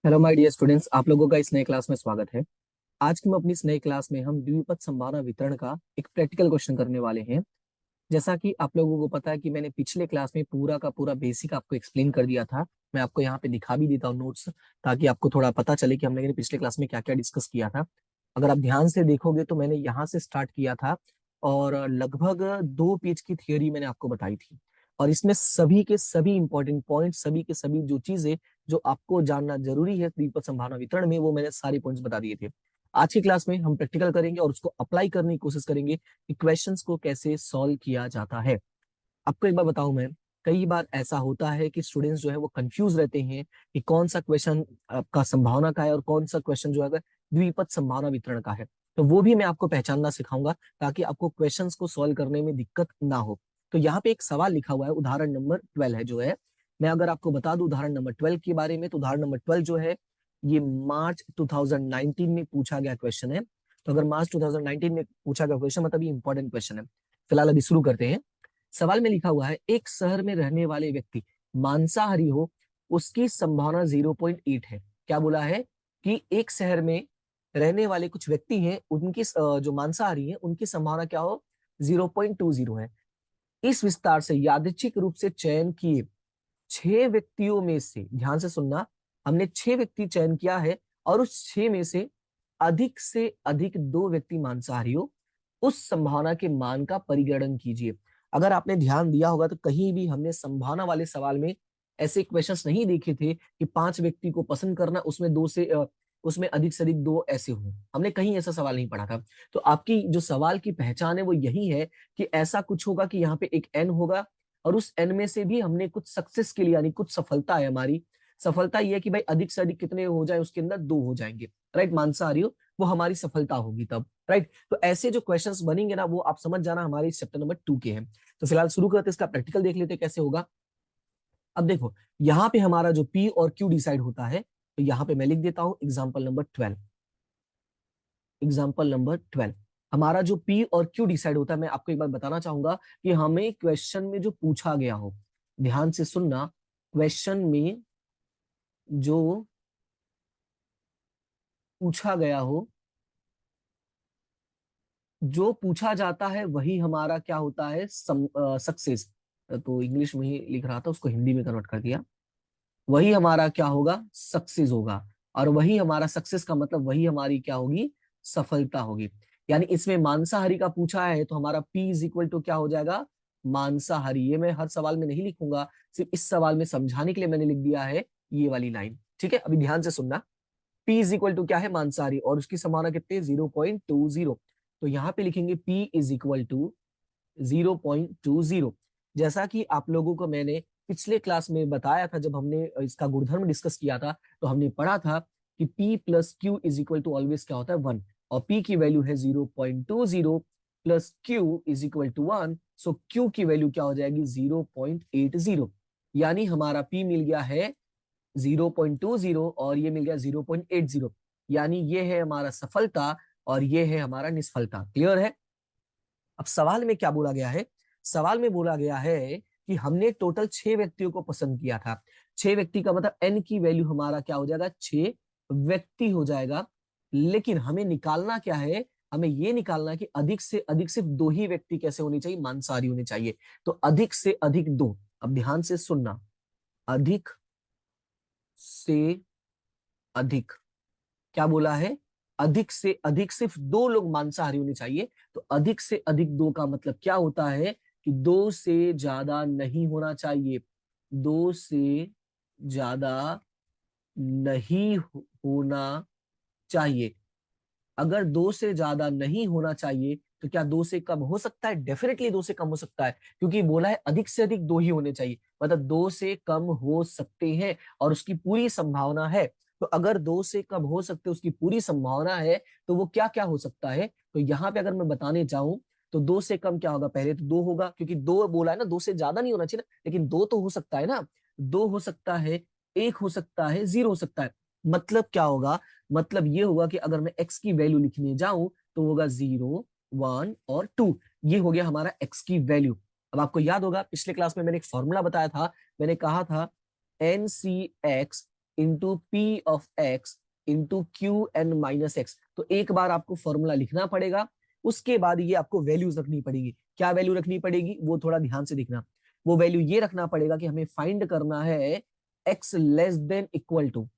Hello my dear students, आप लोगों का इस नए क्लास में स्वागत है। आज की अपनी इस नई क्लास में हम द्विपद संभावना वितरण का एक प्रैक्टिकल क्वेश्चन करने वाले हैं। जैसा कि आप लोगों को पता है कि मैंने पिछले क्लास में पूरा का पूरा बेसिक आपको एक्सप्लेन कर दिया था। मैं आपको यहाँ पे दिखा भी देता हूँ नोट्स, ताकि आपको थोड़ा पता चले कि हमने पिछले क्लास में क्या क्या डिस्कस किया था। अगर आप ध्यान से देखोगे तो मैंने यहाँ से स्टार्ट किया था और लगभग 2 पेज की थियोरी मैंने आपको बताई थी। और इसमें सभी के सभी इंपॉर्टेंट पॉइंट, सभी के सभी जो चीजें जो आपको जानना जरूरी है द्विपद संभावना वितरण में, वो मैंने सारे पॉइंट्स बता दिए थे। आज की क्लास में हम प्रैक्टिकल करेंगे और उसको अप्लाई करने की कोशिश करेंगे कि क्वेश्चंस को कैसे सॉल्व किया जाता है। आपको एक बार बताऊं मैं, कई बार ऐसा होता है कि स्टूडेंट्स जो है वो कंफ्यूज रहते हैं कि कौन सा क्वेश्चन आपका संभावना का है और कौन सा क्वेश्चन जो है द्विपद संभावना वितरण का है। तो वो भी मैं आपको पहचानना सिखाऊंगा, ताकि आपको क्वेश्चंस को सॉल्व करने में दिक्कत ना हो। तो यहाँ पे एक सवाल लिखा हुआ है, उदाहरण नंबर 12 है जो है। मैं अगर आपको बता दूं उदाहरण नंबर 12 के बारे में, तो उदाहरण नंबर 12 जो है ये मार्च 2019 में पूछा गया क्वेश्चन है। तो अगर मार्च 2019 में पूछा गया क्वेश्चन मतलब ये इंपॉर्टेंट क्वेश्चन है। फिलहाल अभी शुरू करते हैं। सवाल में लिखा हुआ है, एक शहर में रहने वाले व्यक्ति मांसाहारी हो, उसकी संभावना 0.8 है। क्या बोला है कि एक शहर में रहने वाले कुछ व्यक्ति हैं, उनकी जो मांसाहारी हैं उनकी संभावना क्या हो, 0.20 है। इस विस्तार से यादृच्छिक रूप से चयन किए 6 व्यक्तियों में से, ध्यान से सुनना, हमने 6 व्यक्ति चयन किया है और उस 6 में से अधिक 2 व्यक्ति मांसाहारी हो, उस संभावना के मान का परिगणन कीजिए। अगर आपने ध्यान दिया होगा तो कहीं भी हमने संभावना वाले सवाल में ऐसे क्वेश्चंस नहीं देखे थे कि 5 व्यक्ति को पसंद करना, उसमें अधिक से अधिक 2 ऐसे हों। हमने कहीं ऐसा सवाल नहीं पढ़ा था। तो आपकी जो सवाल की पहचान है वो यही है कि ऐसा कुछ होगा कि यहाँ पे एक एन होगा और उस एन में से भी हमने कुछ सक्सेस के लिए, यानी कुछ सफलता है हमारी, सफलता ये है कि भाई अधिक से अधिक कितने हो जाए, उसके अंदर 2 हो जाएंगे। राइट, मांसाहारी हो, वो हमारी सफलता होगी तब। राइट, तो ऐसे जो क्वेश्चंस बनेंगे ना, वो आप समझ जाना हमारे चैप्टर नंबर 2 के हैं। तो फिलहाल शुरू करते हैं, इसका प्रैक्टिकल देख लेते हैं कैसे होगा। अब देखो, यहाँ पे हमारा जो पी और क्यू डिसाइड होता है, तो यहाँ पे मैं लिख देता हूं एग्जाम्पल नंबर 12। एग्जाम्पल नंबर 12, हमारा जो पी और क्यू डिसाइड होता है, मैं आपको एक बार बताना चाहूंगा कि हमें क्वेश्चन में जो पूछा गया हो, ध्यान से सुनना, क्वेश्चन में जो पूछा गया हो, जो पूछा जाता है वही हमारा क्या होता है, सक्सेस। तो इंग्लिश में ही लिख रहा था, उसको हिंदी में कन्वर्ट कर दिया। वही हमारा क्या होगा, सक्सेस होगा। और वही हमारा सक्सेस का मतलब वही हमारी क्या होगी, सफलता होगी। यानी इसमें मांसाहारी का पूछा है तो हमारा P इज इक्वल टू क्या हो जाएगा, मांसाहारी। ये मैं हर सवाल में नहीं लिखूंगा, सिर्फ इस सवाल में समझाने के लिए मैंने लिख दिया है ये वाली लाइन। ठीक है, अभी ध्यान से सुनना। P इज इक्वल टू क्या है, मांसाहारी, और उसकी संभावना कितनी है, 0.20। तो यहाँ पे लिखेंगे P इज इक्वल टू 0.20। जैसा कि आप लोगों को मैंने पिछले क्लास में बताया था, जब हमने इसका गुणधर्म डिस्कस किया था, तो हमने पढ़ा था कि P plus Q is equal to always क्या होता है, 1। और P की वैल्यू है 0.20 plus Q is equal to 1। So Q की वैल्यू क्या हो जाएगी, 0.80। यानी हमारा P मिल गया है 0.20 और ये मिल गया 0.80। यानी ये है हमारा सफलता और ये है हमारा निष्फलता। क्लियर है। अब सवाल में क्या बोला गया है, सवाल में बोला गया है कि हमने टोटल 6 व्यक्तियों को पसंद किया था। 6 व्यक्ति का मतलब एन की वैल्यू हमारा क्या हो जाएगा, 6 व्यक्ति हो जाएगा। लेकिन हमें निकालना क्या है, हमें ये निकालना है कि अधिक से अधिक सिर्फ 2 ही व्यक्ति कैसे होने चाहिए, मांसाहारी होने चाहिए। तो अधिक से अधिक 2। अब ध्यान से सुनना, अधिक से अधिक, क्या बोला है, अधिक से अधिक सिर्फ 2 लोग मांसाहारी होने चाहिए। तो अधिक से अधिक 2 का मतलब क्या होता है कि 2 से ज्यादा नहीं होना चाहिए। 2 से ज्यादा नहीं होना चाहिए। अगर 2 से ज्यादा नहीं होना चाहिए तो क्या 2 से कम हो सकता है, डेफिनेटली 2 से कम हो सकता है, क्योंकि बोला है अधिक से अधिक 2 ही होने चाहिए, मतलब 2 से कम हो सकते हैं और उसकी पूरी संभावना है। तो अगर 2 से कम हो सकते, उसकी पूरी संभावना है, तो वो क्या क्या हो सकता है। तो यहाँ पे अगर मैं बताने चाहूं तो 2 से कम क्या होगा, पहले तो 2 होगा, क्योंकि 2 बोला है ना, 2 से ज्यादा नहीं होना चाहिए ना, लेकिन 2 तो हो सकता है ना। 2 हो सकता है, 1 हो सकता है, 0 हो सकता है। मतलब क्या होगा, मतलब ये होगा कि अगर मैं x की वैल्यू लिखने जाऊं तो होगा 0, 1 और 2। ये हो गया हमारा x की वैल्यू। अब आपको याद होगा पिछले क्लास में मैंने एक फॉर्मूला बताया था, मैंने कहा था n c x into p of x into q n minus x. तो एक बार आपको फॉर्मूला लिखना पड़ेगा, उसके बाद ये आपको वैल्यूज रखनी पड़ेगी। क्या वैल्यू रखनी पड़ेगी वो थोड़ा ध्यान से देखना। वो वैल्यू ये रखना पड़ेगा कि हमें फाइंड करना है x less than equal to,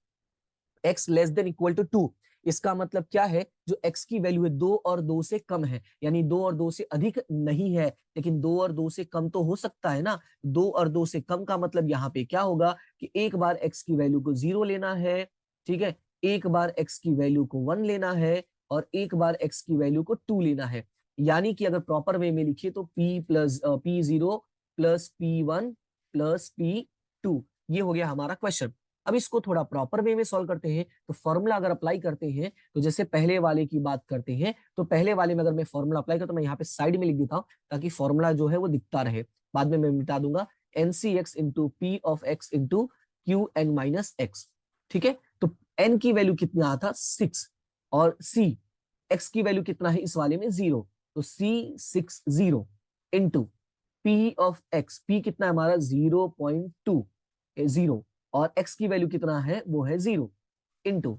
x less than equal to 2। इसका मतलब क्या है, जो x की वैल्यू है 2 और 2 से कम है, यानी 2 और 2 से अधिक नहीं है, लेकिन 2 और 2 से कम तो हो सकता है ना। 2 और 2 से कम का मतलब यहाँ पे क्या होगा कि एक बार x की वैल्यू को 0 लेना है, ठीक है, एक बार x की वैल्यू को 1 लेना है, और एक बार x की वैल्यू को 2 लेना है। यानी कि अगर प्रॉपर वे में लिखिए तो p0 plus p1 plus p2, ये हो गया हमारा क्वेश्चन। अब इसको थोड़ा प्रॉपर वे में सॉल्व करते हैं। तो फॉर्मूला अगर अप्लाई करते हैं तो जैसे पहले वाले की बात करते हैं, तो पहले वाले में अगर मैं फॉर्मूला अप्लाई करता हूं, तो मैं यहाँ पे साइड में लिख देता हूं ताकि फॉर्मूला जो है वो दिखता रहे, बाद में मैं मिटा दूंगा। NCX into p of x into q n minus x, ठीक है। तो एन की वैल्यू कितना आता था 6, और सी एक्स की वैल्यू कितना है इस वाले में 0, तो C60 into p of x, P कितना है हमारा 0.20, और x की वैल्यू कितना है वो है 0, into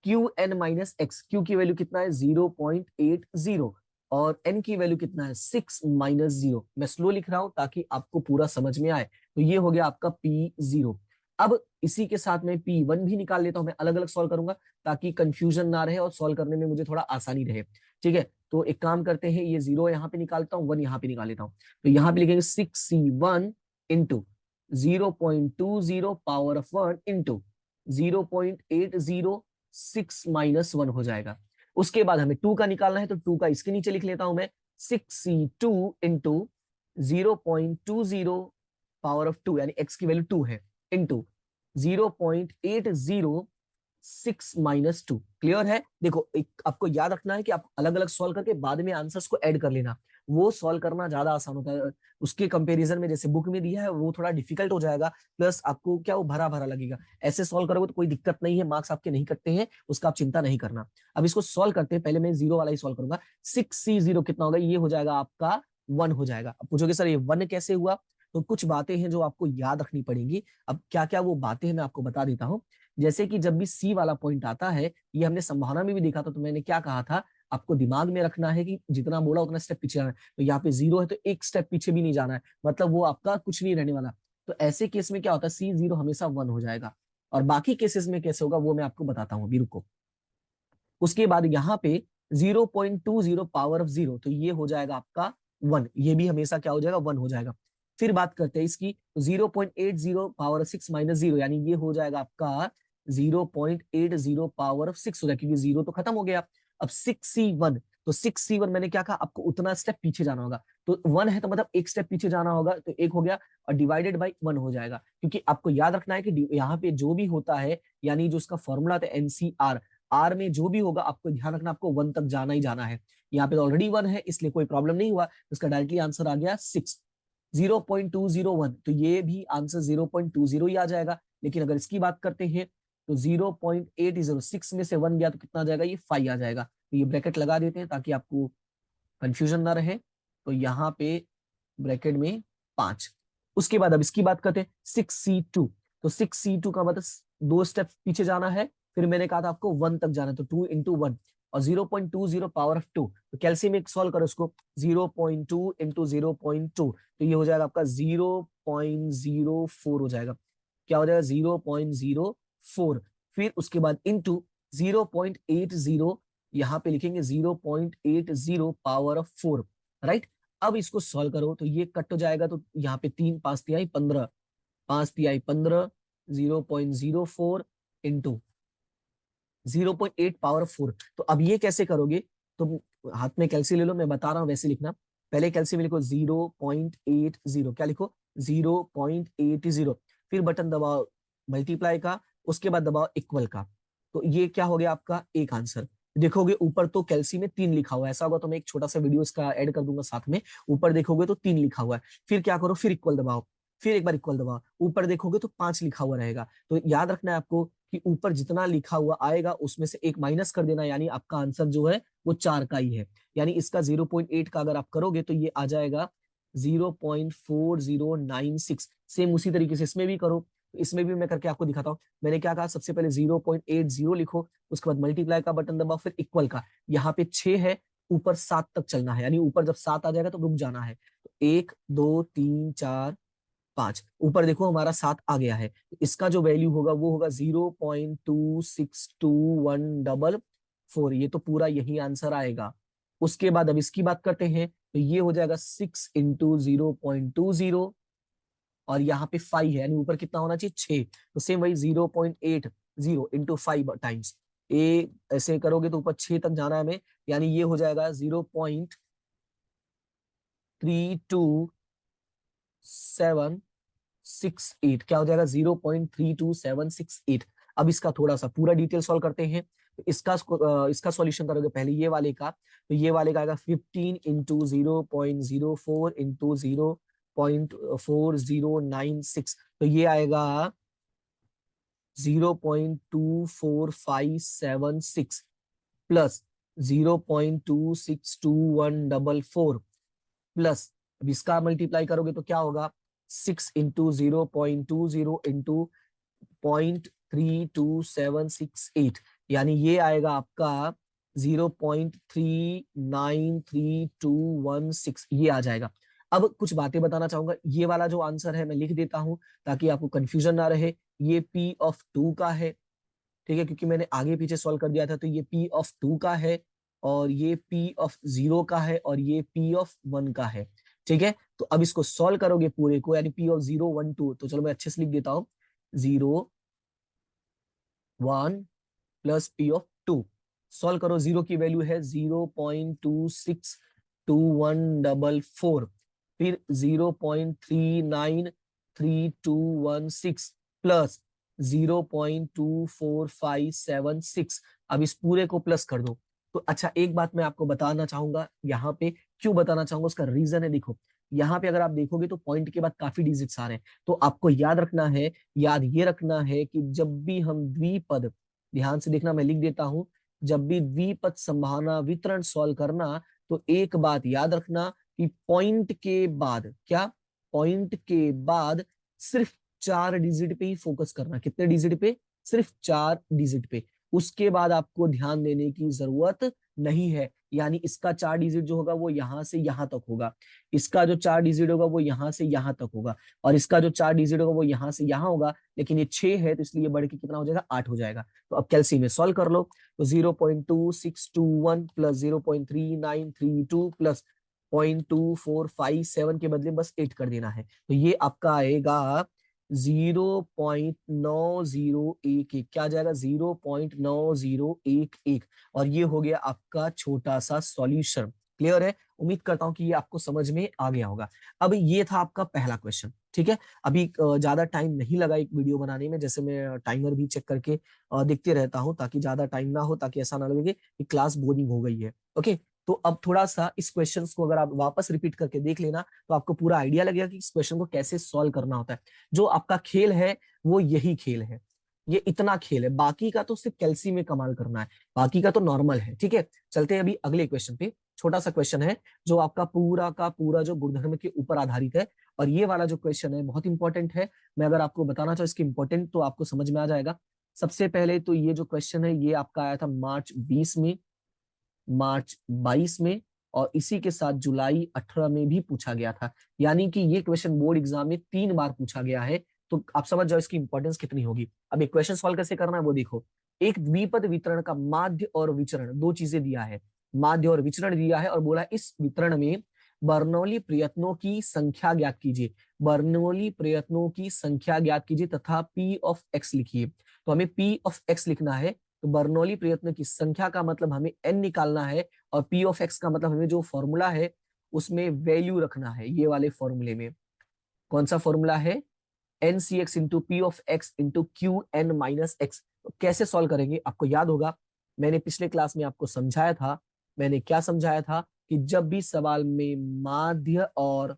q n minus x, q की वैल्यू कितना है 0.80, और n की वैल्यू कितना है 6 माइनस 0। मैं स्लो लिख रहा हूं ताकि आपको पूरा समझ में आए। तो ये हो गया आपका P0। अब इसी के साथ में P1 भी निकाल लेता हूं, मैं अलग अलग सॉल्व करूंगा ताकि कंफ्यूजन ना रहे और सॉल्व करने में मुझे थोड़ा आसानी रहे, ठीक है। तो एक काम करते हैं, ये 0 यहाँ पे निकालता हूँ, 1 यहाँ पे निकाल लेता हूँ। तो यहाँ पे लिखेंगे 6C1 into 0.20 power of 1 into 0.80, 6 minus 1 हो जाएगा। उसके बाद हमें 2 का निकालना है, तो 2 का इसके नीचे लिख लेता हूं मैं, 6C2 इंटू 0.20 पावर ऑफ 2, यानी x की वैल्यू 2 है, इंटू 0.80, 6 माइनस 2। क्लियर है। देखो एक आपको याद रखना है कि आप अलग अलग सॉल्व करके बाद में आंसर्स को ऐड कर लेना, वो सॉल्व करना ज्यादा आसान होता है। उसके कंपैरिजन में जैसे बुक में दिया है वो थोड़ा डिफिकल्ट हो जाएगा, प्लस आपको क्या वो भरा भरा लगेगा। ऐसे सॉल्व करोगे तो कोई दिक्कत नहीं है, मार्क्स आपके नहीं कटते हैं, उसका आप चिंता नहीं करना। अब इसको सॉल्व करते हैं, पहले मैं 0 वाला ही सॉल्व करूंगा। 6C0 कितना होगा, ये हो जाएगा आपका 1 हो जाएगा। अब पूछोगे सर ये 1 कैसे हुआ, तो कुछ बातें हैं जो आपको याद रखनी पड़ेंगी। अब क्या क्या वो बातें हैं मैं आपको बता देता हूँ। जैसे कि जब भी सी वाला पॉइंट आता है, ये हमने संभावना में भी देखा था, तो मैंने क्या कहा था, आपको दिमाग में रखना है कि जितना बोला उतना स्टेप पीछे जाना है। तो यहाँ पे 0 है तो एक स्टेप पीछे भी नहीं जाना है, मतलब वो आपका कुछ नहीं रहने वाला। तो ऐसे केस में क्या होता है, C0 हमेशा 1 हो जाएगा। और बाकी केसेस में कैसे होगा वो मैं आपको बताता हूँ अभी, रुको। उसके बाद यहाँ पे 0.20 पावर ऑफ 0, तो ये हो जाएगा आपका 1, ये भी हमेशा क्या हो जाएगा 1 हो जाएगा। फिर बात करते हैं इसकी, 0.80 पावर ऑफ 6 माइनस 0, यानी ये हो जाएगा आपका 0.80 पावर ऑफ 6 हो जाएगा, क्योंकि 0 तो खत्म हो गया। अब 6C1, तो 6C1 मैंने क्या कहा, आपको उतना स्टेप पीछे जाना होगा। तो 1 है तो मतलब एक स्टेप पीछे जाना होगा, तो 1 हो गया, और डिवाइडेड बाई 1 हो जाएगा। क्योंकि आपको याद रखना है कि यहाँ पे जो भी होता है, यानी जो उसका फॉर्मूला था NCR, आर में जो भी होगा आपको ध्यान रखना, आपको 1 तक जाना ही जाना है। यहाँ पे ऑलरेडी 1 है इसलिए कोई प्रॉब्लम नहीं हुआ, इसका डायरेक्टली आंसर आ गया 6। 0.201, तो ये भी आंसर 0.20 ही आ जाएगा। लेकिन अगर इसकी बात करते हैं तो 0.80, 6 में से 1 गया तो कितना आ जाएगा, ये 5 आ जाएगा। तो ये ब्रैकेट लगा देते हैं ताकि आपको कंफ्यूजन ना रहे। तो यहाँ पे ब्रैकेट में 5। उसके बाद अब इसकी बात करते हैं 6C2, तो 6C2 का मतलब 2 स्टेप पीछे जाना है। फिर मैंने कहा था आपको 1 तक जाना है, तो 2 इंटू 1, और 0.20 पावर ऑफ 2, तो कैल्सियम एक सॉल्व करो इसको, 0.2 इंटू 0.2, तो ये हो जाएगा आपका 0.04 हो जाएगा। क्या हो जाएगा 0.04। फिर उसके बाद इंटू 0.80, यहाँ पे लिखेंगे 0.80 पावर ऑफ 4, राइट। अब इसको सॉल्व करो तो ये कट हो जाएगा, तो यहाँ पे 3 5 तिहाई 15, 5 तिहाई 15, 0.04 इंटू 0.8 पावर ऑफ 4। तो अब ये कैसे करोगे, तुम हाथ में कैल्सी ले लो, मैं बता रहा हूं वैसे लिखना। पहले कैल्सी में लिखो 0.80, क्या लिखो 0.80, फिर बटन दबाओ मल्टीप्लाई का, उसके बाद दबाओ इक्वल का। तो ये क्या हो गया आपका एक आंसर। देखोगे ऊपर तो कैल्सी में 3 लिखा हुआ है, ऐसा होगा तो मैं एक छोटा सा वीडियो इसका ऐड कर दूंगा साथ में। ऊपर देखोगे तो 3 लिखा हुआ है, फिर क्या करो, फिर इक्वल दबाओ, फिर एक बार इक्वल दबाओ, ऊपर देखोगे तो 5 लिखा हुआ रहेगा। तो याद रखना है आपको कि ऊपर जितना लिखा हुआ आएगा उसमें से एक माइनस कर देना, यानी आपका आंसर जो है वो 4 का ही है। यानी इसका 0.8 का अगर आप करोगे तो ये आ जाएगा 0.4096। सेम उसी तरीके से इसमें भी करो, तो इसमें भी मैं करके आपको दिखाता हूँ। मैंने क्या कहा, सबसे पहले 0.80 लिखो, उसके बाद मल्टीप्लाई का बटन दबाओ, फिर इक्वल का, यहाँ पे 6 है, ऊपर 7 तक चलना है, यानी ऊपर जब 7 आ जाएगा तो रुक जाना है। तो 1 2 3 4 5, ऊपर देखो हमारा 7 आ गया है, तो इसका जो वैल्यू होगा वो होगा 0.262144, ये तो पूरा यही आंसर आएगा। उसके बाद अब इसकी बात करते हैं, तो ये हो जाएगा 6 इंटू 0.20, और यहाँ पे 5 है, यानी ऊपर कितना होना चाहिए 6, तो सेम वही 0.80 इंटू 5 टाइम्स, ए ऐसे करोगे तो ऊपर 6 तक जाना है हमें, यानी ये हो जाएगा 0.32768, क्या हो जाएगा 0.32768। अब इसका थोड़ा सा पूरा डिटेल सॉल्व करते हैं, तो इसका सॉल्यूशन करोगे पहले ये वाले का, तो ये वाले का आएगा 15 इंटू 0.04 इंटू 0.4096, तो ये आएगा 0.24576 प्लस 0.262144 प्लस, अब इसका मल्टीप्लाई करोगे तो क्या होगा 6 इंटू 0.20 इंटू 0.32768, यानी ये आएगा आपका 0.393216, ये आ जाएगा। अब कुछ बातें बताना चाहूंगा, ये वाला जो आंसर है मैं लिख देता हूं ताकि आपको कंफ्यूजन ना रहे, ये P ऑफ 2 का है, ठीक है, क्योंकि मैंने आगे पीछे सॉल्व कर दिया था, तो ये P ऑफ 2 का है, और ये P ऑफ 0 का है, और ये P ऑफ 1 का है, ठीक है। तो अब इसको सॉल्व करोगे पूरे को, यानी P ऑफ 0 1 2, तो चलो मैं अच्छे से लिख देता हूँ, 0 1 प्लस P ऑफ 2, सॉल्व करो, 0 की वैल्यू है 0.262144, फिर 0.393216 प्लस 0.24576, अब इस पूरे को प्लस कर दो। तो अच्छा, एक बात मैं आपको बताना चाहूंगा यहाँ पे, क्यों बताना चाहूंगा उसका रीजन है, देखो यहाँ पे अगर आप देखोगे तो पॉइंट के बाद काफी डिजिट्स आ रहे हैं, तो आपको याद रखना है, याद ये रखना है कि जब भी हम द्विपद, ध्यान से देखना मैं लिख देता हूं, जब भी द्विपद संभावना वितरण सॉल्व करना, तो एक बात याद रखना कि पॉइंट के बाद क्या, पॉइंट के बाद सिर्फ 4 डिजिट पे ही फोकस करना, कितने डिजिट पे, सिर्फ 4 डिजिट पे, उसके बाद आपको ध्यान देने की जरूरत नहीं है, यानी इसका 4 डिजिट जो होगा वो यहां से यहां तक होगा, इसका जो 4 डिजिट होगा वो यहां से यहां तक होगा, और इसका जो 4 डिजिट होगा वो यहां से यहां होगा, लेकिन ये 6 है तो इसलिए बढ़ के कितना हो जाएगा 8 हो जाएगा। तो अब कैलसी में सॉल्व कर लो, तो 0.2621 प्लस 0.3932 प्लस 0.2457 के बदले बस 8 कर देना है, तो ये आपका आएगा 0.9011, क्या आ जाएगा 0.9011, और ये हो गया आपका छोटा सा सॉल्यूशन। क्लियर है, उम्मीद करता हूं कि ये आपको समझ में आ गया होगा। अब ये था आपका पहला क्वेश्चन, ठीक है। अभी ज्यादा टाइम नहीं लगा एक वीडियो बनाने में, जैसे मैं टाइमर भी चेक करके देखते रहता हूं ताकि ज्यादा टाइम ना हो, ताकि ऐसा ना लगे कि क्लास बोरिंग हो गई है। ओके, तो अब थोड़ा सा इस क्वेश्चन को अगर आप वापस रिपीट करके देख लेना तो आपको पूरा आइडिया लगेगा कि इस क्वेश्चन को कैसे सॉल्व करना होता है। जो आपका खेल है वो यही खेल है, ये इतना खेल है, बाकी का तो सिर्फ कैल्सी में कमाल करना है, बाकी का तो नॉर्मल है, ठीक है। चलते हैं अभी अगले क्वेश्चन पे, छोटा सा क्वेश्चन है जो आपका पूरा का पूरा जो गुणधर्म के ऊपर आधारित है, और ये वाला जो क्वेश्चन है बहुत इंपॉर्टेंट है। मैं अगर आपको बताना चाहूँ इसकी इंपॉर्टेंट तो आपको समझ में आ जाएगा। सबसे पहले तो ये जो क्वेश्चन है ये आपका आया था मार्च 20 में, मार्च 22 में, और इसी के साथ जुलाई 18 में भी पूछा गया था, यानी कि ये क्वेश्चन बोर्ड एग्जाम में 3 बार पूछा गया है, तो आप समझ जाओ इसकी इंपॉर्टेंस कितनी होगी। अब एक क्वेश्चन सॉल्व कैसे करना है वो देखो, एक द्विपद वितरण का माध्य और विचरण, दो चीजें दिया है, माध्य और विचरण दिया है, और बोला इस वितरण में बर्नौली प्रयत्नों की संख्या ज्ञात कीजिए, बर्नौली प्रयत्नों की संख्या ज्ञात कीजिए तथा P ऑफ x लिखिए। तो हमें P ऑफ x लिखना है, तो बर्नौली प्रयत्न की संख्या का मतलब हमें n निकालना है, और P ऑफ x का मतलब हमें जो फॉर्मूला है उसमें वैल्यू रखना है, ये वाले फॉर्मूले में कौन सा फॉर्मूला है, NCx into p of x into q n minus x. तो कैसे सॉल्व करेंगे, आपको याद होगा मैंने पिछले क्लास में आपको समझाया था, मैंने क्या समझाया था कि जब भी सवाल में माध्य और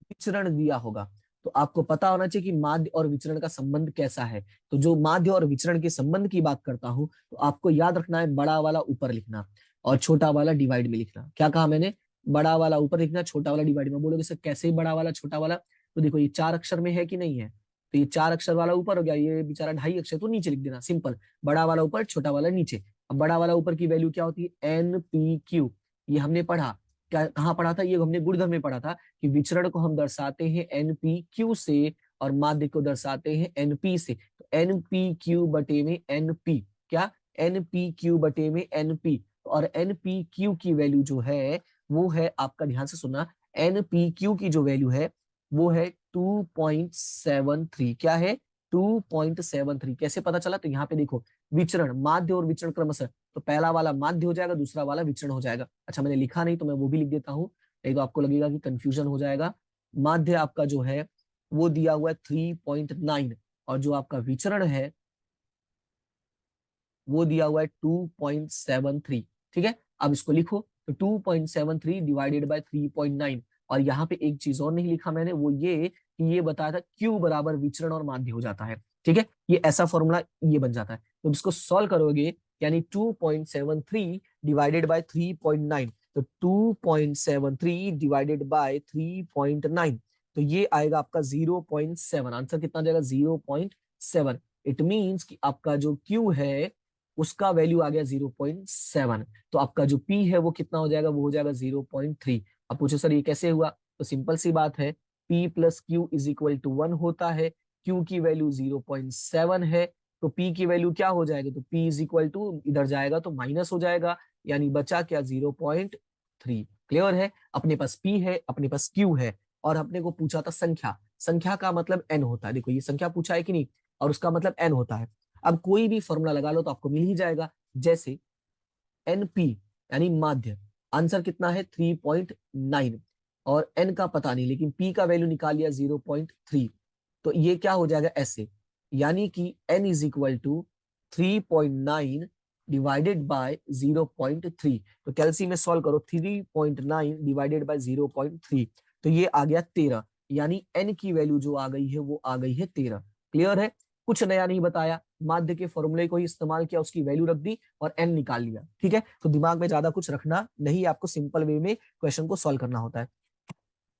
विचरण दिया होगा तो आपको पता होना चाहिए कि माध्य और विचरण का संबंध कैसा है। तो जो माध्य और विचरण के संबंध की बात करता हूं तो आपको याद रखना है बड़ा वाला ऊपर लिखना और छोटा वाला डिवाइड में लिखना। क्या कहा मैंने, बड़ा वाला ऊपर लिखना, छोटा वाला डिवाइड में। बोलोगे सर कैसे बड़ा वाला छोटा वाला, तो देखो ये 4 अक्षर में है कि नहीं है, तो ये 4 अक्षर वाला ऊपर हो गया, ये बेचारा 2.5 अक्षर तो नीचे लिख देना, सिंपल। बड़ा वाला ऊपर, छोटा वाला नीचे। अब बड़ा वाला ऊपर की वैल्यू क्या होती है, NPQ। ये हमने पढ़ा, क्या कहाँ पढ़ा था, ये हमने गुणधर्म में पढ़ा था कि विचरण को हम दर्शाते हैं NPQ से और माध्य को दर्शाते हैं NP से। तो NPQ बटे में NP, क्या NPQ बटे में NP, और NPQ की वैल्यू जो है वो है आपका, ध्यान से सुनना, NPQ की जो वैल्यू है वो है 2.73। क्या है, 2.73। कैसे पता चला, तो यहाँ पे देखो, विचरण, माध्य और विचरण क्रमशः, तो पहला वाला माध्य हो जाएगा, दूसरा वाला विचरण हो जाएगा। अच्छा मैंने लिखा नहीं तो मैं वो भी लिख देता हूँ, नहीं तो आपको लगेगा कि कंफ्यूजन हो जाएगा। माध्य आपका जो है वो दिया हुआ है 3.9, और जो आपका विचरण है वो दिया हुआ है 2.73। ठीक है, अब इसको लिखो, तो 2.73 डिवाइडेड बाय 3.9। और यहाँ पे एक चीज और नहीं लिखा मैंने, वो ये कि ये बताया था Q बराबर विचरण और माध्य हो जाता है। ठीक है, ये ऐसा फॉर्मूला ये बन जाता है। तो इसको सॉल्व करोगे, यानी 2.73 डिवाइडेड बाय 3.9, तो 2.73 डिवाइडेड बाय 3.9, तो ये आएगा आपका 0.7। आंसर कितना आ जाएगा, 0.7। इट मीन्स कि आपका जो Q है उसका वैल्यू आ गया 0.7। तो आपका जो P है वो कितना हो जाएगा, वो हो जाएगा 0.3। अब पूछो सर ये कैसे हुआ, तो सिंपल सी बात है, P plus Q is equal to 1 होता है, Q की वैल्यू 0.7 है, तो P की वैल्यू क्या हो जाएगा, तो P इज इक्वल टू, इधर जाएगा तो माइनस हो जाएगा, यानी बचा क्या, 0.3। क्लियर है, अपने पास P है, अपने पास Q है, और अपने को पूछा था संख्या। संख्या का मतलब n होता है, देखो ये संख्या पूछा है कि नहीं, और उसका मतलब n होता है। अब कोई भी फॉर्मूला लगा लो तो आपको मिल ही जाएगा, जैसे NP यानी माध्य, आंसर कितना है 3.9, और n का पता नहीं लेकिन p का वैल्यू निकाल लिया 0.3, तो ये क्या हो जाएगा ऐसे, यानी कि n is equal to 3.9 divided by 0.3। तो कैलसी में सॉल्व करो, 3.9 डिवाइडेड बाय 0.3, तो ये आ गया 13, यानी n की वैल्यू जो आ गई है वो आ गई है 13। क्लियर है, कुछ नया नहीं बताया, माध्य के फॉर्मूले को ही इस्तेमाल किया, उसकी वैल्यू रख दी और n निकाल लिया। ठीक है, तो दिमाग में ज्यादा कुछ रखना नहीं, आपको सिंपल वे में क्वेश्चन को सॉल्व करना होता है।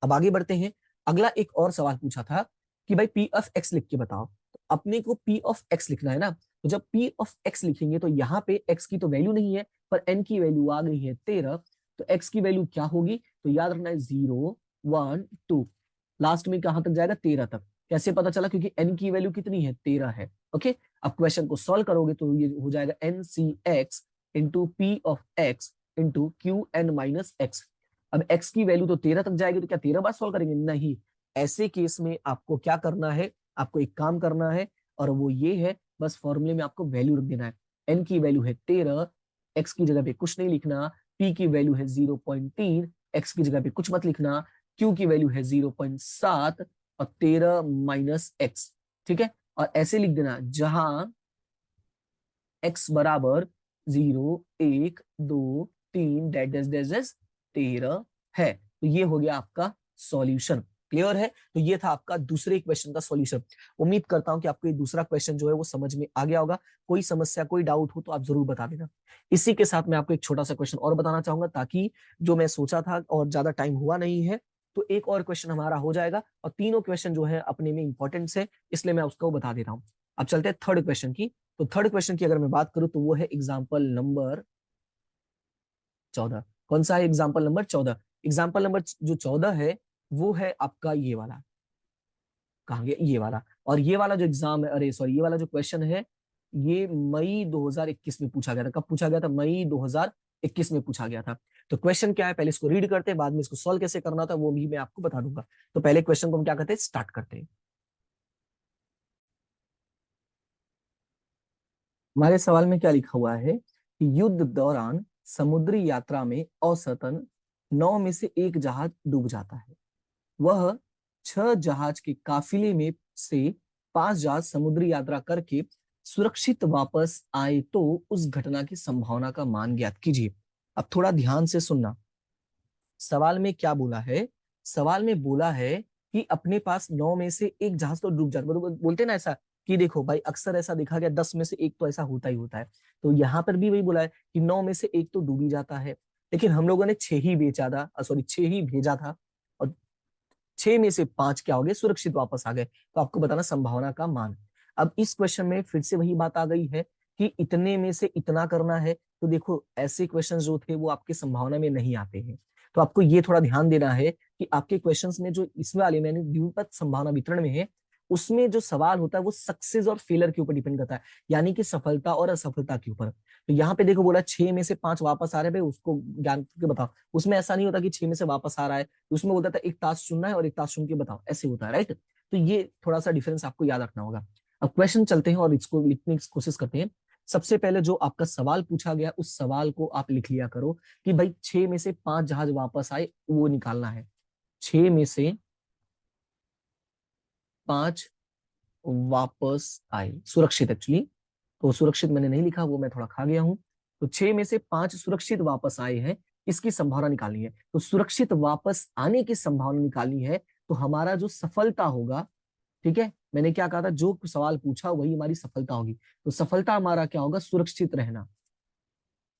अब आगे बढ़ते हैं, अगला एक और सवाल पूछा था कि भाई P ऑफ x लिख के बताओ। तो अपने को P ऑफ x लिखना है ना, तो जब P ऑफ x लिखेंगे तो यहाँ पे x की तो वैल्यू नहीं है, पर n की वैल्यू आ गई है 13, तो x की वैल्यू क्या होगी, तो याद रखना है 0 1 2, लास्ट में कहां तक जाएगा, 13 तक। कैसे पता चला, क्योंकि n की वैल्यू कितनी है, 13 है। ओके, अब क्वेश्चन को सॉल्व करोगे तो ये हो जाएगा NCx into P of x into Qn-x। अब x की वैल्यू तो 13 तक जाएगी, तो क्या 13 बार सॉल्व करेंगे, नहीं। ऐसे केस में आपको क्या करना है, आपको एक काम करना है, और वो ये है, बस फॉर्मूले में आपको वैल्यू रख देना है। n की वैल्यू है 13, x की जगह पे कुछ नहीं लिखना, p की वैल्यू है 0.3, x की जगह पे कुछ मत लिखना, q की वैल्यू है 0.7 और 13 माइनस x। ठीक है, और ऐसे लिख देना, जहां x बराबर 0 1 2 3 डैश डैश डैश डैश 13 है। तो ये हो गया आपका सॉल्यूशन। क्लियर है, तो ये था आपका दूसरे क्वेश्चन का सॉल्यूशन। उम्मीद करता हूं कि आपको ये दूसरा क्वेश्चन जो है वो समझ में आ गया होगा। कोई समस्या, कोई डाउट हो तो आप जरूर बता देना। इसी के साथ मैं आपको एक छोटा सा क्वेश्चन और बताना चाहूंगा, ताकि जो मैं सोचा था और ज्यादा टाइम हुआ नहीं है, तो एक और क्वेश्चन हमारा हो जाएगा, और तीनों क्वेश्चन जो है अपने में इंपॉर्टेंट है, इसलिए मैं उसको बता दे रहा हूँ। अब चलते हैं थर्ड क्वेश्चन की। तो थर्ड क्वेश्चन की अगर मैं बात करूं तो वो है एग्जाम्पल नंबर 14। कौन सा है, एग्जाम्पल नंबर 14। एग्जाम्पल नंबर जो 14 है वो है आपका ये वाला, कहाँ गया ये वाला। और ये वाला जो एग्जाम है, अरे सॉरी, ये वाला जो क्वेश्चन है, ये मई 2021 में पूछा गया था। कब पूछा गया था, मई 2021 में पूछा गया था। तो क्वेश्चन क्या है, पहले इसको रीड करते हैं, बाद में इसको सॉल्व कैसे करना था वो भी मैं आपको बता दूंगा। तो पहले क्वेश्चन को हम क्या करते हैं, स्टार्ट करते हैं। हमारे सवाल में क्या लिखा हुआ है कि युद्ध दौरान समुद्री यात्रा में औसतन 9 में से एक जहाज डूब जाता है। वह 6 जहाज के काफिले में से 5 जहाज समुद्री यात्रा करके सुरक्षित वापस आए तो उस घटना की संभावना का मान ज्ञात कीजिए। अब थोड़ा ध्यान से सुनना, सवाल में क्या बोला है, सवाल में बोला है कि अपने पास 9 में से एक जहाज तो डूब जाता है। बोलते ना ऐसा कि देखो भाई, अक्सर ऐसा देखा गया 10 में से एक तो ऐसा होता ही होता है। तो यहाँ पर भी वही बोला है कि 9 में से एक तो डूब ही जाता है, लेकिन हम लोगों ने 6 ही बेचा था, सॉरी 6 ही भेजा था, और 6 में से 5 क्या हो गए, सुरक्षित वापस आ गए। तो आपको बताना संभावना का मान। अब इस क्वेश्चन में फिर से वही बात आ गई है कि इतने में से इतना करना है। तो देखो ऐसे क्वेश्चन जो थे वो आपके संभावना में नहीं आते हैं। तो आपको ये थोड़ा ध्यान देना है कि आपके क्वेश्चंस में जो इसमें वाले मैंने द्विपद संभावना वितरण में है, उसमें जो सवाल होता है वो सक्सेस और फेलर के ऊपर डिपेंड करता है, यानी कि सफलता और असफलता के ऊपर। तो यहाँ पे देखो बोला 6 में से 5 वापस आ रहे हैं, भाई उसको ज्ञान के बताओ। उसमें ऐसा नहीं होता कि 6 में से वापस आ रहा है, उसमें बोलता था एक टास्क चुनना है और एक टास्क चुन के बताओ, ऐसे होता है, राइट। तो ये थोड़ा सा डिफरेंस आपको याद रखना होगा। अब क्वेश्चन चलते हैं और इसको लिखने की कोशिश करते हैं। सबसे पहले जो आपका सवाल पूछा गया उस सवाल को आप लिख लिया करो कि भाई 6 में से 5 जहाज वापस आए वो निकालना है। 6 में से 5 वापस आए सुरक्षित, एक्चुअली तो सुरक्षित मैंने नहीं लिखा, वो मैं थोड़ा खा गया हूं। तो 6 में से 5 सुरक्षित वापस आए हैं, इसकी संभावना निकालनी है। तो सुरक्षित वापस आने की संभावना निकालनी है। तो हमारा जो सफलता होगा, ठीक है, मैंने क्या कहा था, जो सवाल पूछा वही हमारी सफलता होगी। तो सफलता हमारा क्या होगा, सुरक्षित रहना।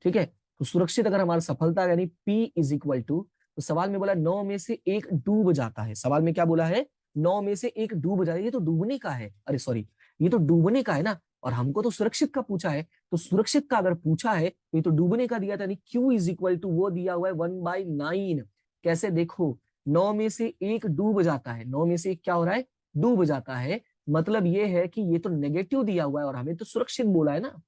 ठीक है, तो सुरक्षित अगर हमारा सफलता यानी P इज इक्वल टू, तो सवाल में बोला 9 में से एक डूब जाता है। सवाल में क्या बोला है, 9 में से एक डूब जाता है। ये तो डूबने का है, अरे सॉरी, ये तो डूबने का है ना, और हमको तो सुरक्षित का पूछा है। तो सुरक्षित का अगर पूछा है तो ये तो डूबने का दिया था, यानी Q इज इक्वल टू वो दिया हुआ है 1/9। कैसे देखो, 9 में से एक डूब जाता है, 9 में से एक क्या हो रहा है, डूब जाता है। मतलब ये है कि ये तो नेगेटिव दिया हुआ है और हमें तो सुरक्षित बोला है ना,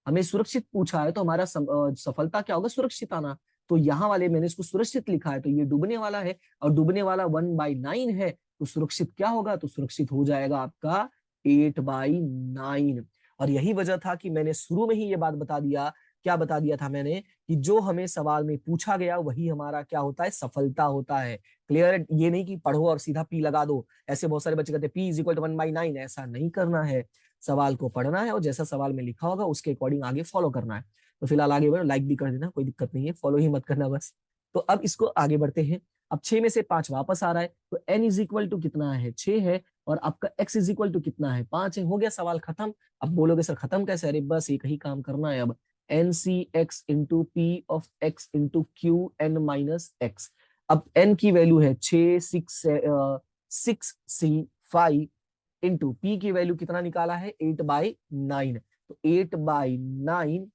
हमें सुरक्षित पूछा है, तो हमारा सफलता क्या होगा, सुरक्षित आना। तो यहाँ वाले मैंने इसको सुरक्षित लिखा है, तो ये डूबने वाला है, और डूबने वाला 1/9 है। तो सुरक्षित क्या होगा, तो सुरक्षित हो जाएगा आपका 8/9। और यही वजह था कि मैंने शुरू में ही ये बात बता दिया, क्या बता दिया था मैंने, कि जो हमें सवाल में पूछा गया वही हमारा क्या होता है, सफलता होता है। क्लियर है, ये नहीं कि पढ़ो और सीधा पी लगा दो। ऐसे बहुत सारे बच्चे कहते हैं P इज इक्वल टू 1/9, ऐसा नहीं करना है। सवाल को पढ़ना है और जैसा सवाल में लिखा होगा उसके अकॉर्डिंग आगे फॉलो करना है। तो फिलहाल आगे बढ़ो, लाइक भी कर देना, कोई दिक्कत नहीं है, फॉलो ही मत करना बस। तो अब इसको आगे बढ़ते हैं। अब 6 में से 5 वापस आ रहा है, तो n इज इक्वल टू कितना है, 6 है, और आपका x इज इक्वल टू कितना है, 5 है। हो गया सवाल खत्म। अब बोलोगे सर खत्म कैसे, अरे बस एक ही काम करना है अब, n c x into p of x into q n minus x. अब n की वैल्यू है 6, 6 c 5 इंटू पी की वैल्यू कितना निकाला है, 8/9। तो 8/9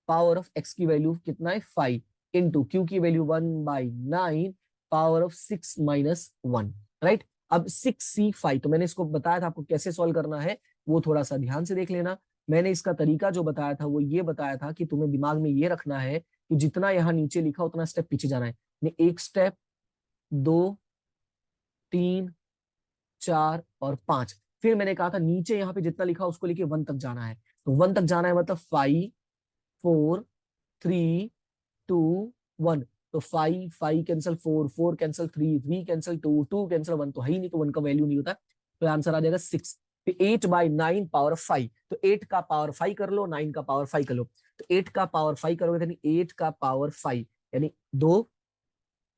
पावर ऑफ एक्स की वैल्यू कितना है, 5, इंटू क्यू की वैल्यू 1/9 पावर ऑफ 6 - 1, राइट। अब 6c5, तो मैंने इसको बताया था आपको कैसे सॉल्व करना है, वो थोड़ा सा ध्यान से देख लेना। मैंने इसका तरीका जो बताया था वो ये बताया था कि तुम्हें दिमाग में ये रखना है कि जितना यहाँ नीचे लिखा उतना स्टेप पीछे जाना है। एक स्टेप, 2, 3, 4 और 5। फिर मैंने कहा था नीचे यहाँ पे जितना लिखा उसको लेके 1 तक जाना है। तो 1 तक जाना है, मतलब 5, 4, 3, 2, 1। तो 5, 5 कैंसिल, 4, 4 कैंसिल, 3, 3 कैंसिल, 2, 2 कैंसिल, 1 तो है ही नहीं, तो 1 का वैल्यू नहीं होता। तो आंसर आ जाएगा 6। फिर 8/9 पावर 5, तो 8 का पावर 5 कर लो, 9 का पावर 5 कर लो। तो 8 का पावर 5 करोगे यानी 8 का पावर 5 यानी 2।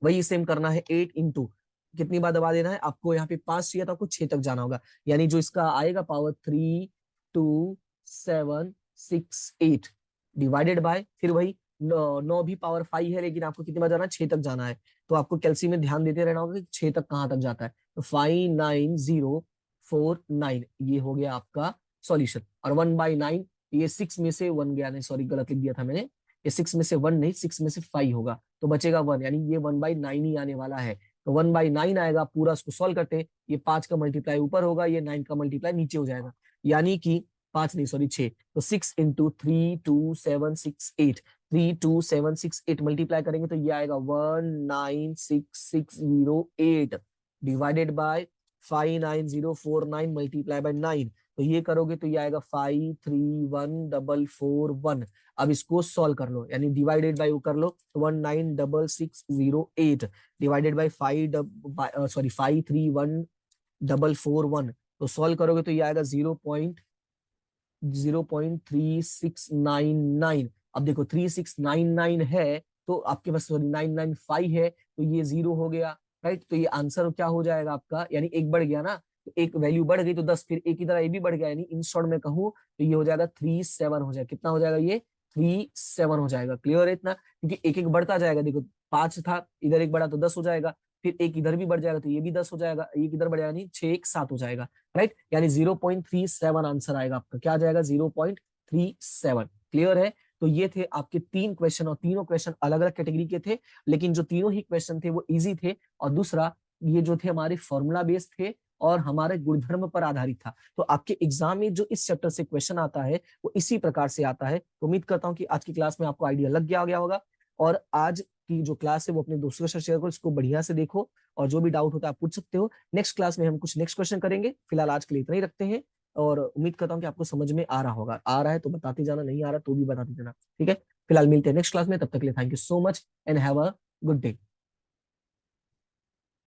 वही सेम करना है 8 इंटू, कितनी बार दबा देना है आपको, यहाँ पे 5 चाहिए तो आपको 6 तक जाना होगा, यानी जो इसका आएगा पावर 3, 2, 7, 6, 8 डिवाइडेड बाय, फिर वही 9 भी पावर 5 है, लेकिन आपको कितनी बार जाना है, 6 तक जाना है। तो आपको कैलसियम में ध्यान देते रहना होगा कि 6 तक कहाँ तक जाता है। तो 59049, ये हो गया आपका सॉल्यूशन। और 1/9, ये 6 में से 1 गया, नहीं सॉरी गलत लिख दिया था मैंने, ये 6 में से 1 नहीं, 6 में से 5 होगा, तो बचेगा 1, यानी ये 1/9 ही आने वाला है। तो 1/9 आएगा, पूरा उसको सॉल्व करते हैं, ये 5 का मल्टीप्लाई ऊपर होगा, ये 9 का मल्टीप्लाई नीचे हो जाएगा, यानी कि 5 नहीं सॉरी 6। तो 6 इंटू 32768, 32768 मल्टीप्लाई करेंगे तो ये आएगा 196,608 डिवाइडेड बाय 59049 मल्टीप्लाई बाय 9। तो ये करोगे तो ये आएगा 531,441। अब इसको सॉल्व कर लो, यानी डिवाइडेड बाय वो कर लो, 196,608 डिवाइडेड बाय 531,441। तो सॉल्व करोगे तो ये आएगा 0.3699। अब देखो 3699 है, तो आपके पास सॉरी 995 है, तो ये 0 हो गया, राइट। तो ये आंसर क्या हो जाएगा आपका, यानी एक बढ़ गया ना, तो एक वैल्यू बढ़ गई तो 10, फिर एक की तरह ये भी बढ़ गया, यानी इन शॉर्ट में कहूँ तो ये हो जाएगा 37 हो जाएगा। कितना हो जाएगा, ये 37 हो जाएगा। क्लियर है इतना, क्योंकि एक एक बढ़ता जाएगा, देखो 5 था, इधर एक बढ़ा तो 10 हो जाएगा, फिर एक इधर भी बढ़ जाएगा तो ये भी 10 हो जाएगा, एक इधर बढ़ जाएगा, नहीं 6 1 7 हो जाएगा, राइट। यानी 0.37 आंसर आएगा आपका, क्या आ जाएगा 0.37। क्लियर है। तो ये थे आपके 3 क्वेश्चन, और तीनों क्वेश्चन अलग अलग कैटेगरी के थे, लेकिन जो तीनों ही क्वेश्चन थे वो इजी थे। और दूसरा, ये जो थे हमारे फॉर्मूला बेस्ड थे और हमारे गुणधर्म पर आधारित था। तो आपके एग्जाम में जो इस चैप्टर से क्वेश्चन आता है वो इसी प्रकार से आता है। तो उम्मीद करता हूं कि आज की क्लास में आपको आइडिया लग गया होगा। और आज की जो क्लास है वो अपने दोस्तों के साथ शेयर करो, इसको बढ़िया से देखो, और जो भी डाउट होता है आप पूछ सकते हो। नेक्स्ट क्लास में हम कुछ नेक्स्ट क्वेश्चन करेंगे, फिलहाल आज के लिए इतना ही रखते हैं। और उम्मीद करता हूँ कि आपको समझ में आ रहा होगा, आ रहा है तो बताते जाना, नहीं आ रहा तो भी बताते जाना, ठीक है। फिलहाल मिलते हैं नेक्स्ट क्लास में, तब तक के लिए thank you so much and have a good day.